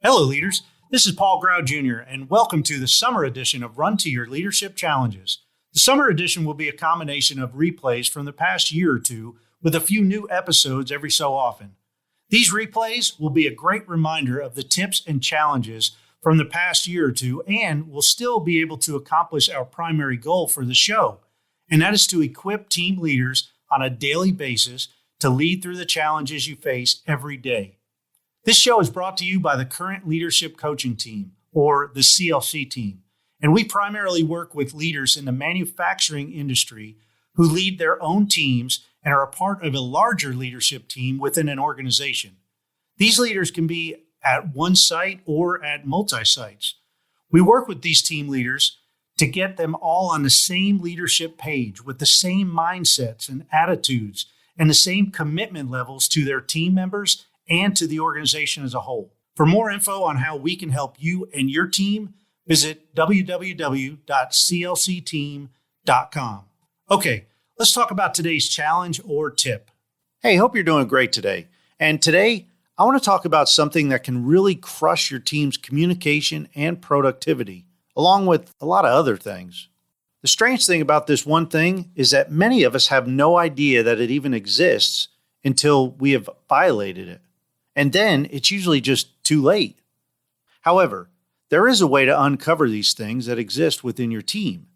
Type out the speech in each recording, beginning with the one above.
Hello, leaders. This is Paul Grau Jr., and welcome to the summer edition of Run to Your Leadership Challenges. The summer edition will be a combination of replays from the past year or two with a few new episodes every so often. These replays will be a great reminder of the tips and challenges from the past year or two, and we'll still be able to accomplish our primary goal for the show, and that is to equip team leaders on a daily basis to lead through the challenges you face every day. This show is brought to you by the Current Leadership Coaching Team, or the CLC Team, and we primarily work with leaders in the manufacturing industry who lead their own teams and are a part of a larger leadership team within an organization. These leaders can be at one site or at multi-sites. We work with these team leaders to get them all on the same leadership page with the same mindsets and attitudes and the same commitment levels to their team members and to the organization as a whole. For more info on how we can help you and your team, visit www.clcteam.com. Okay, let's talk about today's challenge or tip. Hey, hope you're doing great today. And today, I want to talk about something that can really crush your team's communication and productivity, along with a lot of other things. The strange thing about this one thing is that many of us have no idea that it even exists until we have violated it. And then it's usually just too late. However, there is a way to uncover these things that exist within your team,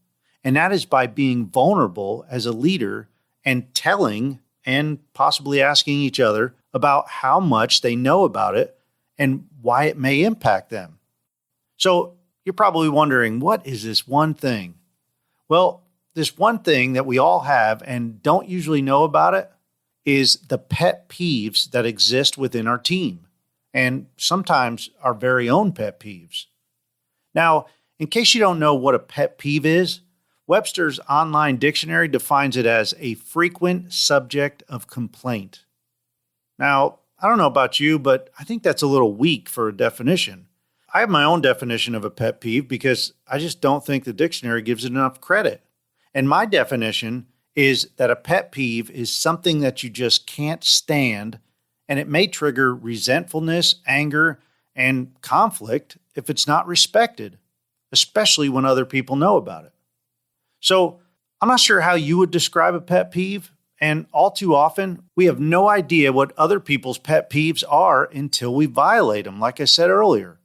and that is by being vulnerable as a leader and telling and possibly asking each other about how much they know about it and why it may impact them. So you're probably wondering, what is this one thing? Well, this one thing that we all have and don't usually know about it is the pet peeves that exist within our team, and sometimes our very own pet peeves. Now, in case you don't know what a pet peeve is, Webster's online dictionary defines it as a frequent subject of complaint. Now, I don't know about you, but I think that's a little weak for a definition. I have my own definition of a pet peeve because I just don't think the dictionary gives it enough credit. And my definition is that a pet peeve is something that you just can't stand, and it may trigger resentfulness, anger, and conflict if it's not respected, especially when other people know about it. So I'm not sure how you would describe a pet peeve, and all too often, we have no idea what other people's pet peeves are until we violate them, like I said earlier.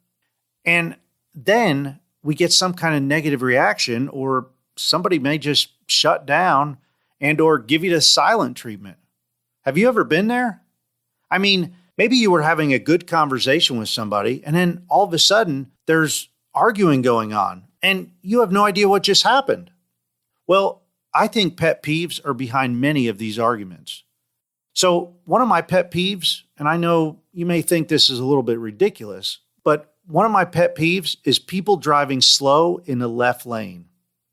And then we get some kind of negative reaction, or somebody may just shut down and or give you the silent treatment. Have you ever been there? I mean, maybe you were having a good conversation with somebody, and then all of a sudden there's arguing going on, and you have no idea what just happened. Well, I think pet peeves are behind many of these arguments. So one of my pet peeves, and I know you may think this is a little bit ridiculous, but one of my pet peeves is people driving slow in the left lane.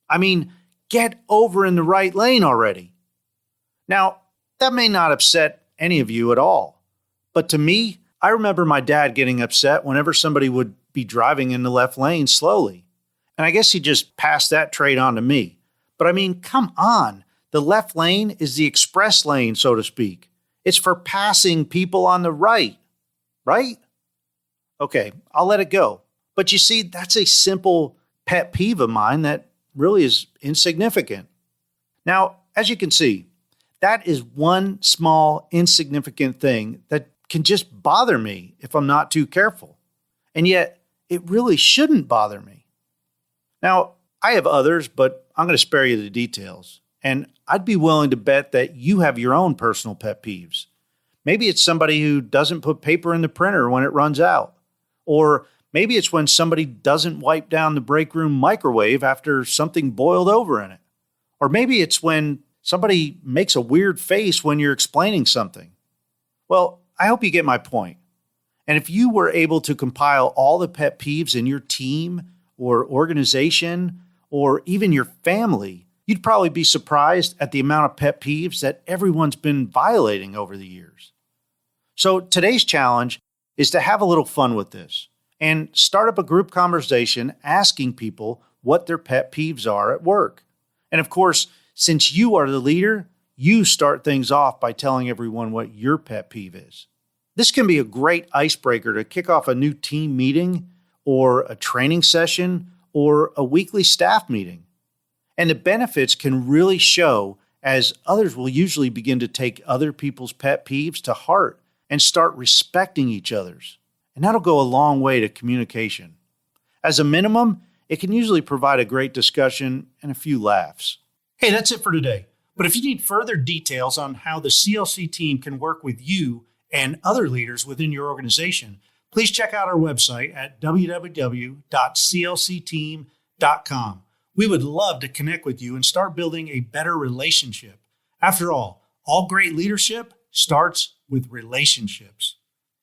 I mean, get over in the right lane already. Now, that may not upset any of you at all, but to me, I remember my dad getting upset whenever somebody would be driving in the left lane slowly. And I guess he just passed that trait on to me. But I mean, come on. The left lane is the express lane, so to speak. It's for passing people on the right? Okay, I'll let it go. But you see, that's a simple pet peeve of mine that really is insignificant. Now, as you can see, that is one small, insignificant thing that can just bother me if I'm not too careful. And yet, it really shouldn't bother me. Now, I have others, but I'm going to spare you the details. And I'd be willing to bet that you have your own personal pet peeves. Maybe it's somebody who doesn't put paper in the printer when it runs out. Or maybe it's when somebody doesn't wipe down the break room microwave after something boiled over in it. Or maybe it's when somebody makes a weird face when you're explaining something. Well, I hope you get my point. And if you were able to compile all the pet peeves in your team or organization or even your family, you'd probably be surprised at the amount of pet peeves that everyone's been violating over the years. So today's challenge is to have a little fun with this and start up a group conversation asking people what their pet peeves are at work. And of course, since you are the leader, you start things off by telling everyone what your pet peeve is. This can be a great icebreaker to kick off a new team meeting or a training session or a weekly staff meeting. And the benefits can really show as others will usually begin to take other people's pet peeves to heart and start respecting each other's. And that'll go a long way to communication. As a minimum, it can usually provide a great discussion and a few laughs. Hey, that's it for today. But if you need further details on how the CLC team can work with you and other leaders within your organization, please check out our website at www.clcteam.com. We would love to connect with you and start building a better relationship. After all great leadership starts with relationships.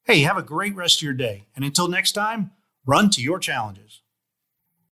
Hey, have a great rest of your day. And until next time, run to your challenges.